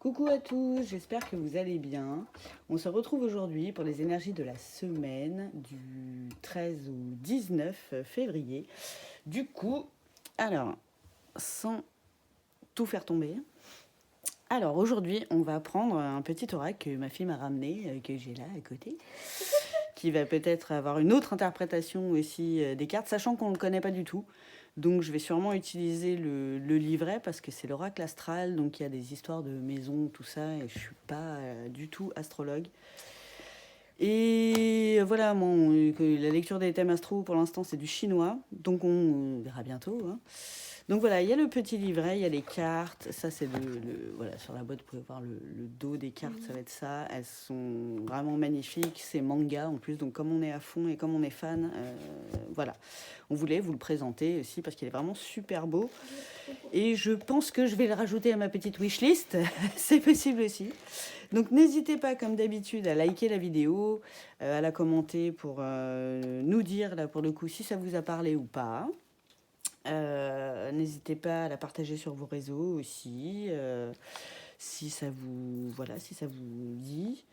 Coucou à tous, j'espère que vous allez bien. On se retrouve aujourd'hui pour les énergies de la semaine du 13 au 19 février. Du coup, alors, sans tout faire tomber, alors aujourd'hui, on va prendre un petit oracle que ma fille m'a ramené, que j'ai là à côté, qui va peut-être avoir une autre interprétation aussi des cartes, sachant qu'on ne le connaît pas du tout. Donc je vais sûrement utiliser le livret parce que c'est l'oracle astral, donc il y a des histoires de maison, tout ça, et je ne suis pas du tout astrologue. Et voilà, la lecture des thèmes astro pour l'instant c'est du chinois, donc on verra bientôt. Hein. Donc voilà, il y a le petit livret, il y a les cartes, ça c'est voilà, sur la boîte vous pouvez voir le dos des cartes, ça va être ça. Elles sont vraiment magnifiques, c'est manga en plus, donc comme on est à fond et comme on est fan, voilà. On voulait vous le présenter aussi parce qu'il est vraiment super beau. Et je pense que je vais le rajouter à ma petite wishlist, c'est possible aussi. Donc n'hésitez pas comme d'habitude à liker la vidéo, à la commenter pour nous dire là pour le coup si ça vous a parlé ou pas. N'hésitez pas à la partager sur vos réseaux aussi, si ça vous dit.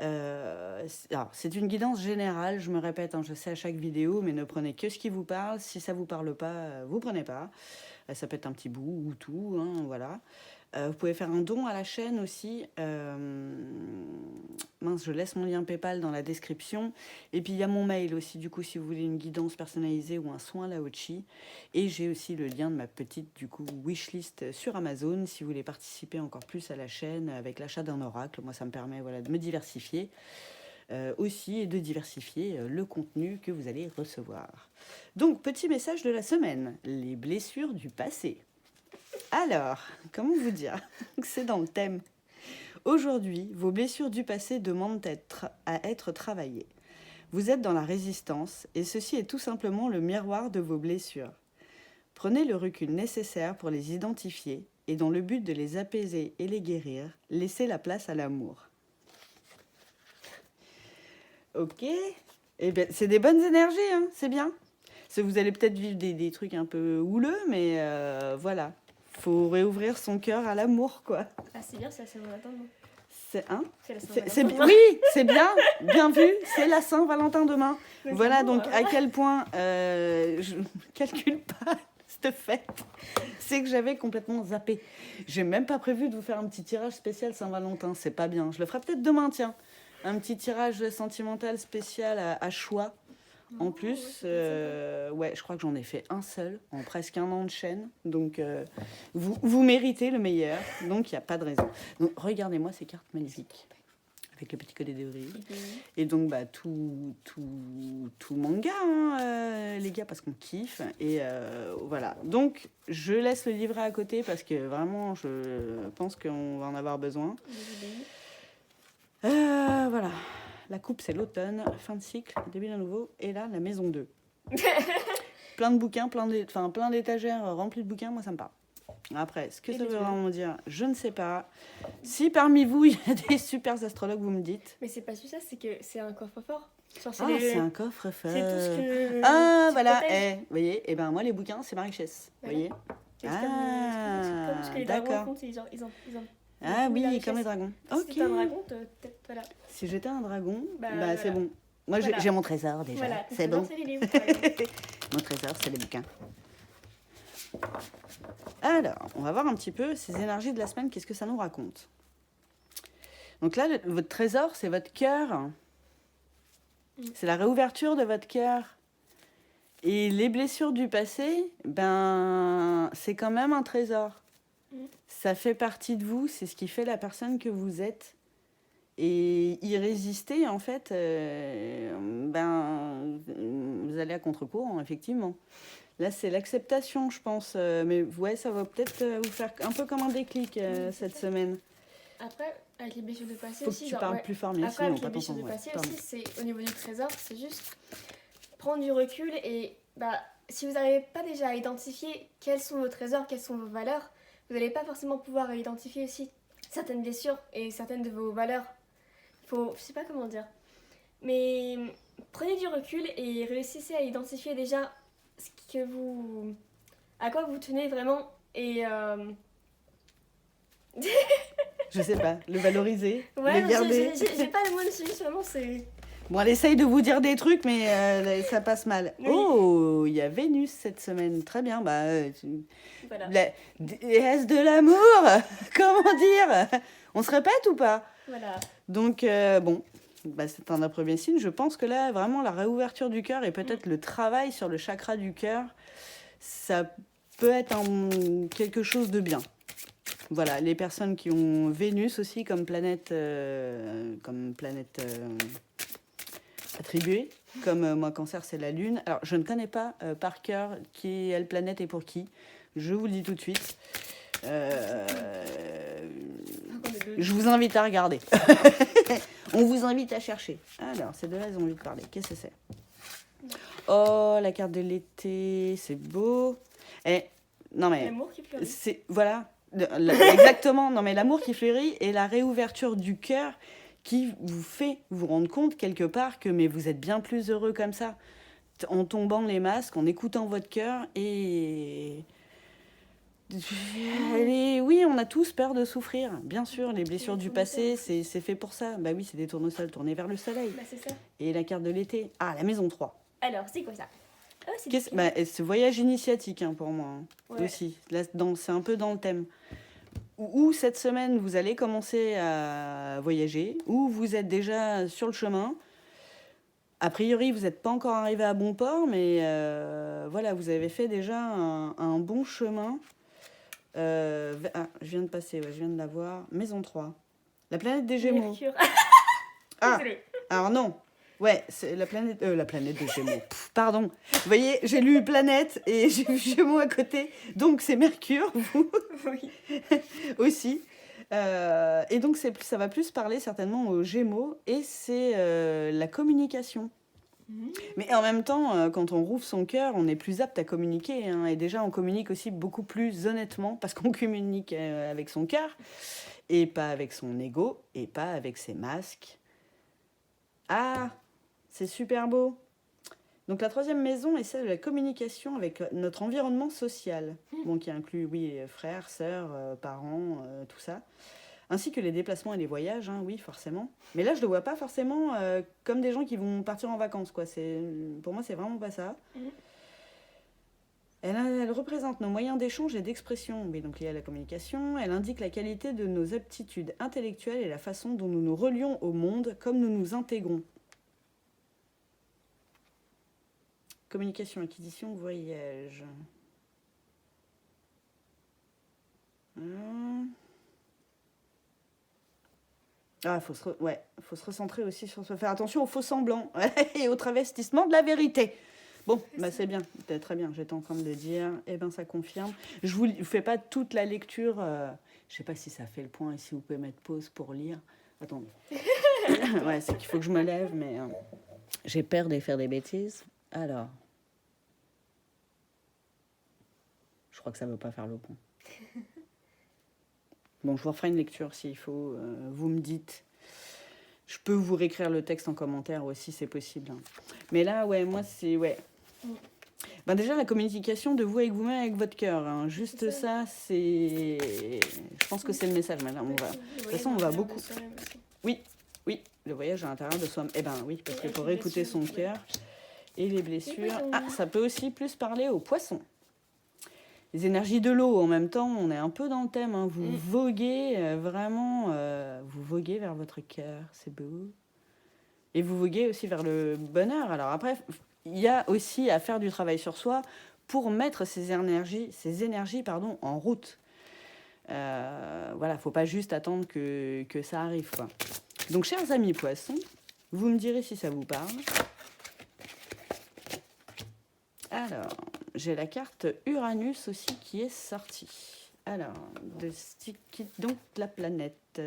Alors, c'est une guidance générale, je me répète, hein, je sais à chaque vidéo, mais ne prenez que ce qui vous parle. Si ça vous parle pas, vous prenez pas. Ça peut être un petit bout ou tout, hein, voilà. Vous pouvez faire un don à la chaîne aussi. Mince, je laisse mon lien PayPal dans la description. Et puis il y a mon mail aussi, du coup, si vous voulez une guidance personnalisée ou un soin Laochi. Et j'ai aussi le lien de ma petite, du coup, wishlist sur Amazon, si vous voulez participer encore plus à la chaîne avec l'achat d'un oracle. Moi, ça me permet voilà, de me diversifier aussi et de diversifier le contenu que vous allez recevoir. Donc, petit message de la semaine, les blessures du passé. Alors, comment vous dire? C'est dans le thème. Aujourd'hui, vos blessures du passé demandent à être travaillées. Vous êtes dans la résistance et ceci est tout simplement le miroir de vos blessures. Prenez le recul nécessaire pour les identifier et dans le but de les apaiser et les guérir, laissez la place à l'amour. Ok, eh bien, c'est des bonnes énergies, hein, c'est bien. Vous allez peut-être vivre des trucs un peu houleux, mais voilà. Faut réouvrir son cœur à l'amour, quoi. Ah, c'est bien, c'est la Saint-Valentin, non? C'est un. C'est la Saint-Valentin. Oui, c'est bien, bien vu. C'est la Saint-Valentin demain. Donc, voilà bon, donc à quel point je ne calcule pas cette fête. C'est que j'avais complètement zappé. J'ai même pas prévu de vous faire un petit tirage spécial Saint-Valentin. C'est pas bien. Je le ferai peut-être demain, tiens. Un petit tirage sentimental spécial à choix. En plus, ouais, je crois que j'en ai fait un seul en presque un an de chaîne. Donc, vous méritez le meilleur. Donc, il n'y a pas de raison. Donc, regardez-moi ces cartes magnifiques. Avec le petit code EDORI. Et donc, bah, tout manga, hein, les gars, parce qu'on kiffe. Et voilà. Donc, je laisse le livret à côté parce que vraiment, je pense qu'on va en avoir besoin. Voilà. La coupe, c'est l'automne, fin de cycle, début d'un nouveau. Et là, la maison 2. Plein de bouquins, plein d'étagères remplies de bouquins, moi, ça me parle. Après, ce que ça veut vraiment dire, je ne sais pas. Si parmi vous, il y a des super astrologues, vous me dites. Mais c'est pas ça, c'est que c'est un coffre-fort. C'est un coffre-fort. C'est tout ce que. Ah, voilà. Vous voyez, et ben moi, les bouquins, c'est ma richesse. Vous voyez. Comme ce que les dragons font, ils ont ah oui, comme les dragons. Si t'es un dragon, peut-être voilà. Si j'étais un dragon, voilà. c'est bon. Moi, j'ai mon trésor déjà. Voilà, c'est bon. C'est les livres, mon trésor, c'est les bouquins. Alors, on va voir un petit peu ces énergies de la semaine, qu'est-ce que ça nous raconte. Donc là, votre trésor, c'est votre cœur. C'est la réouverture de votre cœur. Et les blessures du passé, ben, c'est quand même un trésor. Ça fait partie de vous, c'est ce qui fait la personne que vous êtes. Et y résister, en fait, ben, vous allez à contre-courant, effectivement. Là, c'est l'acceptation, je pense. Mais ouais, ça va peut-être vous faire un peu comme un déclic cette semaine. Après, avec les blessures de passé Faut aussi... que tu parles plus fort, mais après, avec les blessures de passé aussi, c'est au niveau du trésor, c'est juste prendre du recul et... Bah, si vous n'arrivez pas déjà à identifier quels sont vos trésors, quelles sont vos valeurs, vous n'allez pas forcément pouvoir identifier aussi certaines blessures et certaines de vos valeurs. Je sais pas comment dire. Mais prenez du recul et réussissez à identifier déjà à quoi vous tenez vraiment et... Je sais pas, le valoriser, Ouais, le garder. j'ai pas le mot dessus, vraiment, c'est... Bon, elle essaye de vous dire des trucs, mais ça passe mal. Oui. Oh, il y a Vénus cette semaine. Très bien. Bah, Voilà. la déesse de l'amour. Comment dire? On se répète ou pas? Voilà. Donc, bon, bah, c'est un premier signe. Je pense que là, vraiment, la réouverture du cœur et peut-être le travail sur le chakra du cœur, ça peut être quelque chose de bien. Voilà, les personnes qui ont Vénus aussi comme planète attribuée, comme moi Cancer c'est la Lune. Alors je ne connais pas par cœur quelle planète est pour qui, je vous le dis tout de suite. Je vous invite à regarder. On vous invite à chercher. Alors ces deux-là ils ont envie de parler, qu'est-ce que c'est? Oh la carte de l'été, c'est beau. Non mais L'amour qui fleurit. Voilà, exactement. Non mais l'amour qui fleurit et la réouverture du cœur qui vous fait vous rendre compte quelque part que mais vous êtes bien plus heureux comme ça, en tombant les masques, en écoutant votre cœur et... Oui, on a tous peur de souffrir, bien sûr, les blessures du passé, c'est fait pour ça. Bah oui, c'est des tournesols tournés vers le soleil. Bah c'est ça. Et la carte de l'été, la maison 3. Alors, c'est quoi ça? Ce voyage initiatique hein, pour moi Ouais. aussi, là, c'est un peu dans le thème. Ou cette semaine, vous allez commencer à voyager, ou vous êtes déjà sur le chemin. A priori, vous n'êtes pas encore arrivé à bon port, mais voilà, vous avez fait déjà un bon chemin. Je viens de passer, je viens de la voir. Maison 3. La planète des Gémeaux. Mercure. Désolée. Alors non. Ouais, c'est la planète des Gémeaux. Pardon. Vous voyez, j'ai lu planète et j'ai vu Gémeaux à côté. Donc c'est Mercure, vous. Oui. Aussi. Et donc ça va plus parler certainement aux Gémeaux et c'est la communication. Mais en même temps, quand on rouvre son cœur, on est plus apte à communiquer. Hein, et déjà, on communique aussi beaucoup plus honnêtement parce qu'on communique avec son cœur et pas avec son ego et pas avec ses masques. Ah, c'est super beau. Donc la troisième maison est celle de la communication avec notre environnement social, bon, qui inclut, oui, frères, sœurs, parents, tout ça. Ainsi que les déplacements et les voyages, hein, oui, forcément. Mais là, je ne le vois pas forcément comme des gens qui vont partir en vacances, quoi. Pour moi, c'est vraiment pas ça. Elle représente nos moyens d'échange et d'expression, mais donc liés à la communication. Elle indique la qualité de nos aptitudes intellectuelles et la façon dont nous nous relions au monde, comme nous nous intégrons. Communication, acquisition, voyage. Faut se recentrer aussi sur faire attention aux faux semblants et au travestissement de la vérité. Bon, c'est bien, très bien, j'étais en train de le dire, ça confirme. Je vous fais pas toute la lecture, je sais pas si ça fait le point et si vous pouvez mettre pause pour lire. Attendez. Ouais, c'est qu'il faut que je me lève, mais j'ai peur de faire des bêtises. Alors, je crois que ça veut pas faire le point. Bon, je vous referai une lecture s'il faut. Vous me dites. Je peux vous réécrire le texte en commentaire aussi, c'est possible. Hein. Mais là, moi, c'est... Ouais. Déjà, la communication de vous avec vous-même, avec votre cœur. Hein. Juste ça, c'est... Je pense que c'est le message. Maintenant, de toute façon, on va beaucoup... Oui, le voyage à l'intérieur de soi-même. Oui, parce que pour écouter son cœur et les blessures... ça peut aussi plus parler aux poissons. Les énergies de l'eau, en même temps, on est un peu dans le thème. Hein. Vous voguez vraiment, vous voguez vers votre cœur, c'est beau. Et vous voguez aussi vers le bonheur. Alors après, il y a aussi à faire du travail sur soi pour mettre ces énergies en route. Faut pas juste attendre que ça arrive, quoi. Donc, chers amis poissons, vous me direz si ça vous parle. Alors... J'ai la carte Uranus aussi qui est sortie. Alors, donc la planète.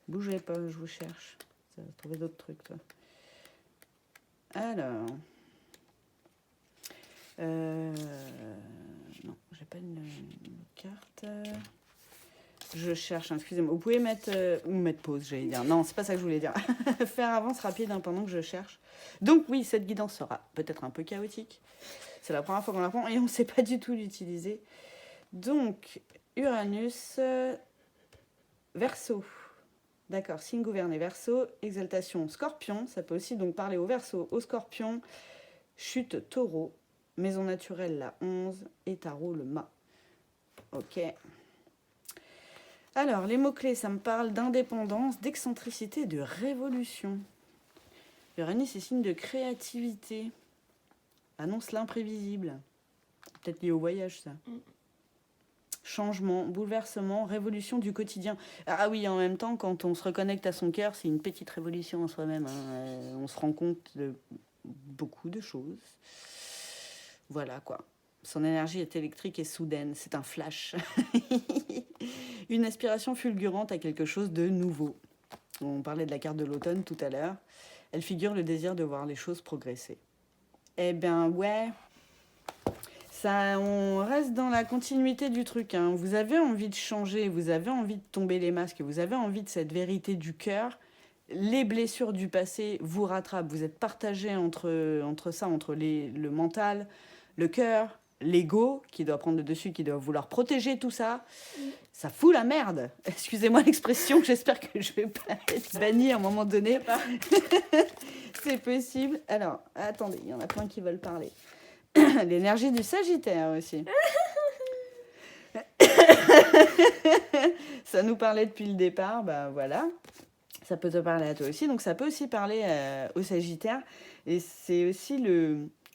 Bougez pas, je vous cherche. Ça va trouver d'autres trucs, toi. Alors. Non, j'ai pas une carte. Je cherche, excusez-moi. Vous pouvez mettre pause, j'allais dire. Non, c'est pas ça que je voulais dire. Faire avance rapide pendant que je cherche. Donc oui, cette guidance sera peut-être un peu chaotique. C'est la première fois qu'on la prend et on ne sait pas du tout l'utiliser. Donc, Uranus, Verseau. D'accord, signe gouverné Verseau, exaltation Scorpion. Ça peut aussi donc parler au Verseau, au Scorpion. Chute Taureau, maison naturelle la 11 et Tarot le mât. Ok. Alors, les mots-clés, ça me parle d'indépendance, d'excentricité, de révolution. Uranus est signe de créativité. Annonce l'imprévisible. Peut-être lié au voyage, ça. Changement, bouleversement, révolution du quotidien. Ah oui, en même temps, quand on se reconnecte à son cœur, c'est une petite révolution en soi-même. Hein. On se rend compte de beaucoup de choses. Voilà, quoi. Son énergie est électrique et soudaine. C'est un flash. Une aspiration fulgurante à quelque chose de nouveau. On parlait de la carte de l'automne tout à l'heure. Elle figure le désir de voir les choses progresser. Eh bien, ouais. Ça, on reste dans la continuité du truc. Hein. Vous avez envie de changer, vous avez envie de tomber les masques, vous avez envie de cette vérité du cœur. Les blessures du passé vous rattrapent. Vous êtes partagé entre ça, entre le mental, le cœur, l'ego, qui doit prendre le dessus, qui doit vouloir protéger tout ça. Ça fout la merde. Excusez-moi l'expression, j'espère que je vais pas être bannie à un moment donné. C'est possible. Alors, attendez, il y en a plein qui veulent parler. L'énergie du Sagittaire aussi. Ça nous parlait depuis le départ, bah voilà. Ça peut te parler à toi aussi, donc ça peut aussi parler au Sagittaire. Et c'est aussi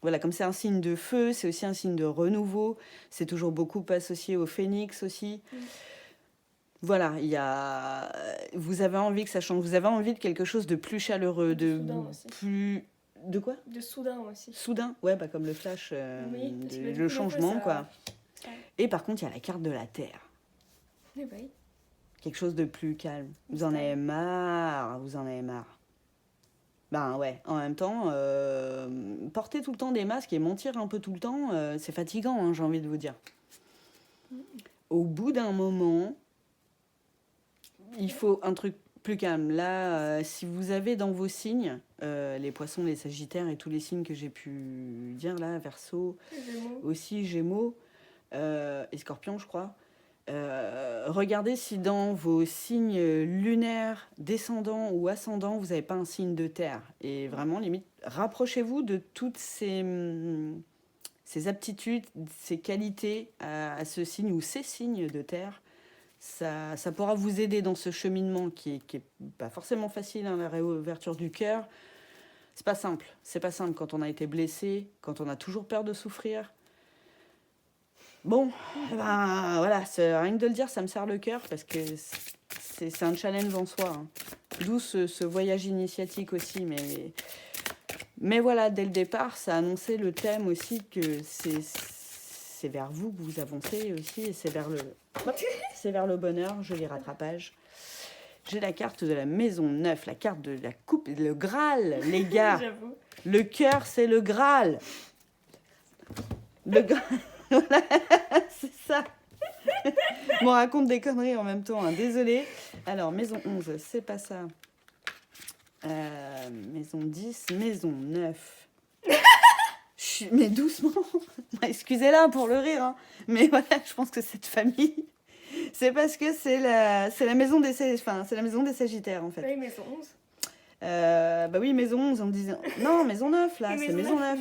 voilà, comme c'est un signe de feu, c'est aussi un signe de renouveau. C'est toujours beaucoup associé au phénix aussi. Voilà, vous avez envie que ça change. Vous avez envie de quelque chose de plus chaleureux, de plus... De quoi? De soudain aussi. Soudain, ouais, bah comme le flash, oui, le changement, ça... quoi. Et par contre, il y a la carte de la Terre. Oui, oui. Quelque chose de plus calme. Vous en avez marre, Ben ouais, en même temps, porter tout le temps des masques et mentir un peu tout le temps, c'est fatigant, hein, j'ai envie de vous dire. Au bout d'un moment, il faut un truc plus calme. Là, si vous avez dans vos signes, les poissons, les sagittaires et tous les signes que j'ai pu dire là, Verseau, aussi Gémeaux et Scorpion, je crois. Regardez si dans vos signes lunaires, descendants ou ascendants, vous n'avez pas un signe de terre. Et vraiment, limite, rapprochez-vous de toutes ces aptitudes, ces qualités à ce signe ou ces signes de terre. Ça pourra vous aider dans ce cheminement qui est pas forcément facile, hein, la réouverture du cœur. C'est pas simple quand on a été blessé, quand on a toujours peur de souffrir. Bon, ben voilà, rien que de le dire, ça me serre le cœur parce que c'est un challenge en soi. Hein. D'où ce voyage initiatique aussi, mais voilà, dès le départ, ça annonçait le thème aussi que c'est vers vous que vous avancez aussi et c'est vers le bonheur, joli rattrapage. J'ai la carte de la maison 9, la carte de la coupe, le Graal, les gars. J'avoue. Le cœur, c'est le Graal. Le Graal. Voilà, c'est ça. Bon, on raconte des conneries en même temps, hein. Désolée. Alors, maison 11, c'est pas ça. Maison 10, maison 9. Mais doucement. Excusez-la pour le rire, hein. Mais voilà, je pense que cette famille, c'est parce que c'est la maison des Sagittaires, en fait. Oui, maison 11. Bah oui, maison 11, on me disait... Non, maison 9, là, c'est maison 9.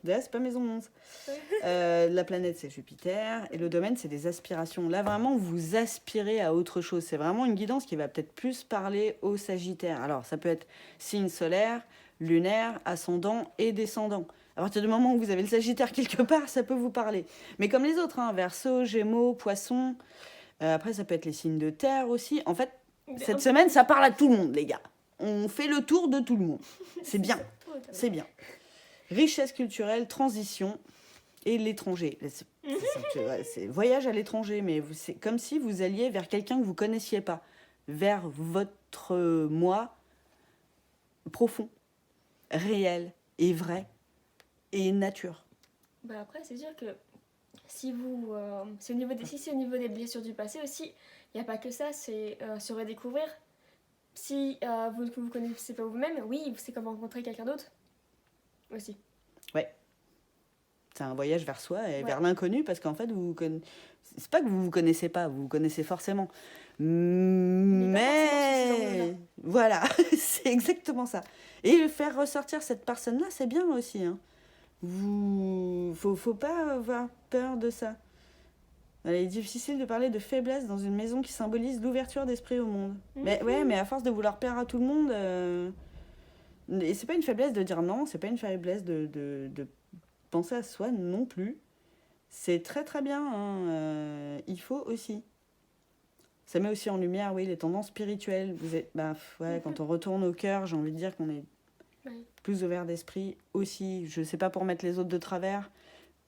Là, c'est pas maison 11. La planète, c'est Jupiter. Et le domaine, c'est des aspirations. Là, vraiment, vous aspirez à autre chose. C'est vraiment une guidance qui va peut-être plus parler aux Sagittaires. Alors, ça peut être signe solaire, lunaire, ascendant et descendant. À partir du moment où vous avez le Sagittaire quelque part, ça peut vous parler. Mais comme les autres, hein, Verseau, Gémeaux, Poissons. Après, ça peut être les signes de terre aussi. En fait, cette semaine, ça parle à tout le monde, les gars. On fait le tour de tout le monde. C'est bien. C'est bien. Richesse culturelle, transition et l'étranger. C'est voyage à l'étranger, mais c'est comme si vous alliez vers quelqu'un que vous ne connaissiez pas. Vers votre moi profond, réel et vrai et nature. Bah après, c'est sûr que si c'est au niveau des blessures du passé aussi, il n'y a pas que ça, c'est se redécouvrir. Si vous ne vous connaissez pas vous-même, oui, c'est comme rencontrer quelqu'un d'autre aussi. Ouais. C'est un voyage vers soi et Ouais. vers l'inconnu, parce qu'en fait, c'est pas que vous vous connaissez pas, vous vous connaissez forcément. Mais voilà, c'est exactement ça. Et faire ressortir cette personne-là, c'est bien aussi. Hein. Faut pas avoir peur de ça. Il est difficile de parler de faiblesse dans une maison qui symbolise l'ouverture d'esprit au monde. Mais ouais, mais à force de vouloir plaire à tout le monde, et c'est pas une faiblesse de dire non, c'est pas une faiblesse de penser à soi non plus. C'est très très bien, hein. Il faut aussi. Ça met aussi en lumière, oui, les tendances spirituelles. Quand on retourne au cœur, j'ai envie de dire qu'on est plus ouvert d'esprit aussi. Je sais pas pour mettre les autres de travers,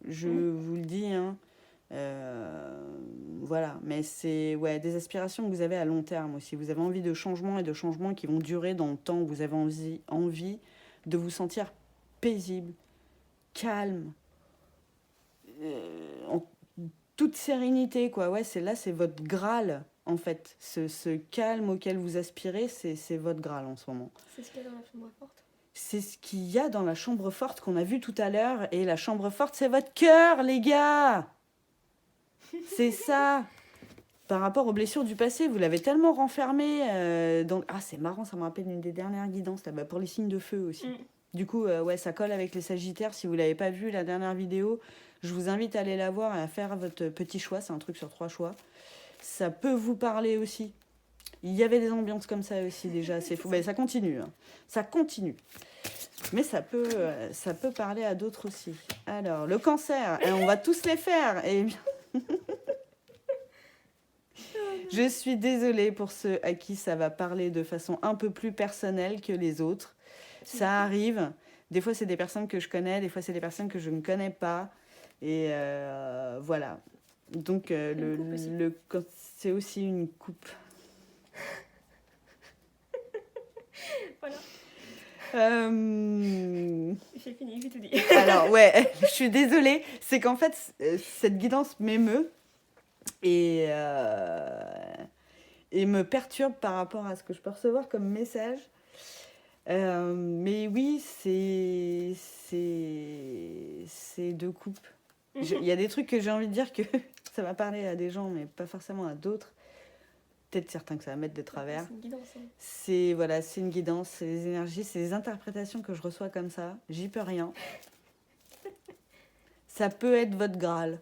je vous le dis, hein. Voilà, mais c'est des aspirations que vous avez à long terme aussi. Vous avez envie de changements et de changements qui vont durer dans le temps. Vous avez envie de vous sentir paisible, calme, en toute sérénité, quoi. Ouais, c'est votre Graal, en fait. Ce calme auquel vous aspirez, c'est votre Graal en ce moment. C'est ce qu'il y a dans la chambre forte. C'est ce qu'il y a dans la chambre forte qu'on a vu tout à l'heure. Et la chambre forte, c'est votre cœur, les gars. C'est ça. Par rapport aux blessures du passé, vous l'avez tellement renfermé. C'est marrant, ça me rappelle une des dernières guidances là-bas, pour les signes de feu aussi. Du coup, ça colle avec les Sagittaires. Si vous ne l'avez pas vu, la dernière vidéo, je vous invite à aller la voir et à faire votre petit choix. C'est un truc sur 3 choix. Ça peut vous parler aussi. Il y avait des ambiances comme ça aussi déjà. C'est fou. Ça continue. Hein. Ça continue. Mais ça peut parler à d'autres aussi. Alors, le Cancer. On va tous les faire. Et bien... Je suis désolée pour ceux à qui ça va parler de façon un peu plus personnelle que les autres. Ça arrive. Des fois, c'est des personnes que je connais, des fois, c'est des personnes que je ne connais pas. Et voilà. Donc, c'est aussi une coupe. Voilà. J'ai fini, j'ai tout dit. Alors, je suis désolée. C'est qu'en fait, cette guidance m'émeut et me perturbe par rapport à ce que je peux recevoir comme message. Mais oui, c'est 2 coupes. Il y a des trucs que j'ai envie de dire que ça va parler à des gens, mais pas forcément à d'autres. Peut-être certains que ça va mettre de travers. C'est une guidance. Hein. C'est une guidance, c'est des énergies, c'est des interprétations que je reçois comme ça. J'y peux rien. Ça peut être votre Graal.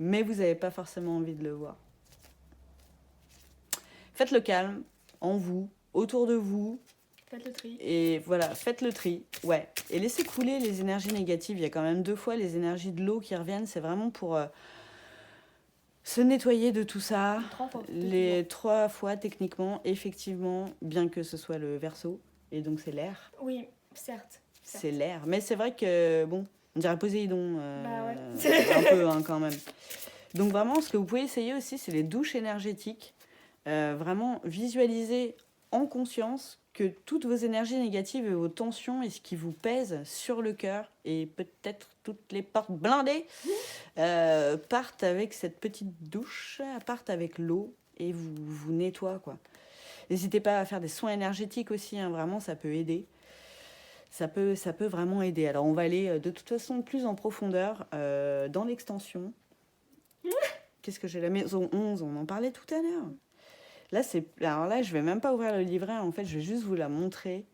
Mais vous n'avez pas forcément envie de le voir. Faites le calme en vous, autour de vous. Faites le tri. Et voilà, faites le tri. Ouais. Et laissez couler les énergies négatives. Il y a quand même 2 fois les énergies de l'eau qui reviennent. C'est vraiment pour se nettoyer de tout ça. 3 fois. Les 3 fois, techniquement, effectivement, bien que ce soit le Verseau. Et donc, c'est l'air. Oui, certes. C'est l'air. Mais c'est vrai que, bon, on dirait Poséidon. Un peu, hein, quand même. Donc, vraiment, ce que vous pouvez essayer aussi, c'est les douches énergétiques. Vraiment, visualiser en conscience que toutes vos énergies négatives et vos tensions et ce qui vous pèse sur le cœur et peut-être toutes les portes blindées partent avec cette petite douche, partent avec l'eau et vous nettoient, quoi. N'hésitez pas à faire des soins énergétiques aussi, hein, vraiment, ça peut aider. Ça peut vraiment aider. Alors, on va aller de toute façon plus en profondeur dans l'extension. Qu'est-ce que j'ai? La maison 11, on en parlait tout à l'heure. Alors là, je vais même pas ouvrir le livret, en fait, je vais juste vous la montrer.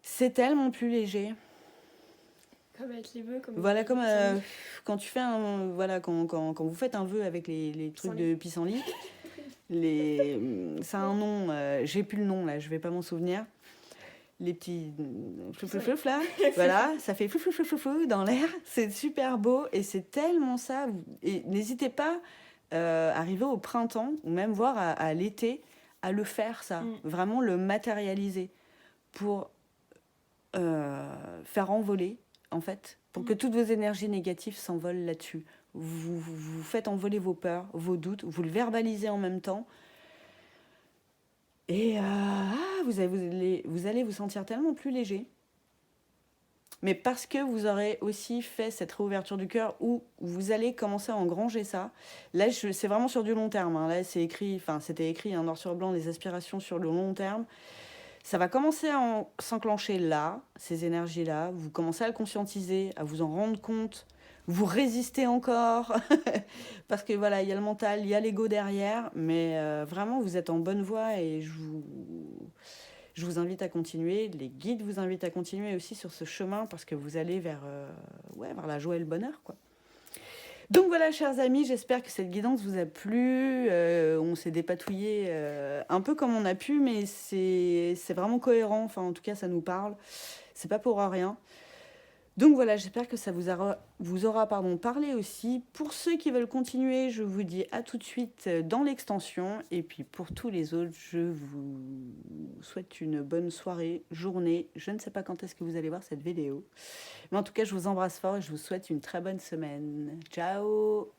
C'est tellement plus léger. Comme avec les vœux. Voilà, comme quand tu fais quand vous faites un vœu avec les trucs de pissenlit. Ça a un nom, j'ai plus le nom là, je vais pas m'en souvenir. Les petits flouf là, voilà, ça fait flou dans l'air, c'est super beau et c'est tellement ça. Et n'hésitez pas, arriver au printemps ou même voir à l'été, à le faire ça, vraiment le matérialiser pour faire envoler en fait, pour que toutes vos énergies négatives s'envolent là-dessus. Vous faites envoler vos peurs, vos doutes, vous le verbalisez en même temps. Et vous allez vous sentir tellement plus léger. Mais parce que vous aurez aussi fait cette réouverture du cœur où vous allez commencer à engranger ça. Là, c'est vraiment sur du long terme. Hein. Là, c'était écrit noir sur blanc, les aspirations sur le long terme. Ça va commencer à s'enclencher là, ces énergies-là. Vous commencez à le conscientiser, à vous en rendre compte. Vous résistez encore, parce que voilà, il y a le mental, il y a l'ego derrière, mais vraiment, vous êtes en bonne voie et je vous invite à continuer. Les guides vous invitent à continuer aussi sur ce chemin parce que vous allez vers, vers la joie et le bonheur, quoi. Donc voilà, chers amis, j'espère que cette guidance vous a plu. On s'est dépatouillé un peu comme on a pu, mais c'est vraiment cohérent. Enfin, en tout cas, ça nous parle. C'est pas pour rien. Donc voilà, j'espère que ça vous aura parlé aussi. Pour ceux qui veulent continuer, je vous dis à tout de suite dans l'extension. Et puis pour tous les autres, je vous souhaite une bonne soirée, journée. Je ne sais pas quand est-ce que vous allez voir cette vidéo. Mais en tout cas, je vous embrasse fort et je vous souhaite une très bonne semaine. Ciao!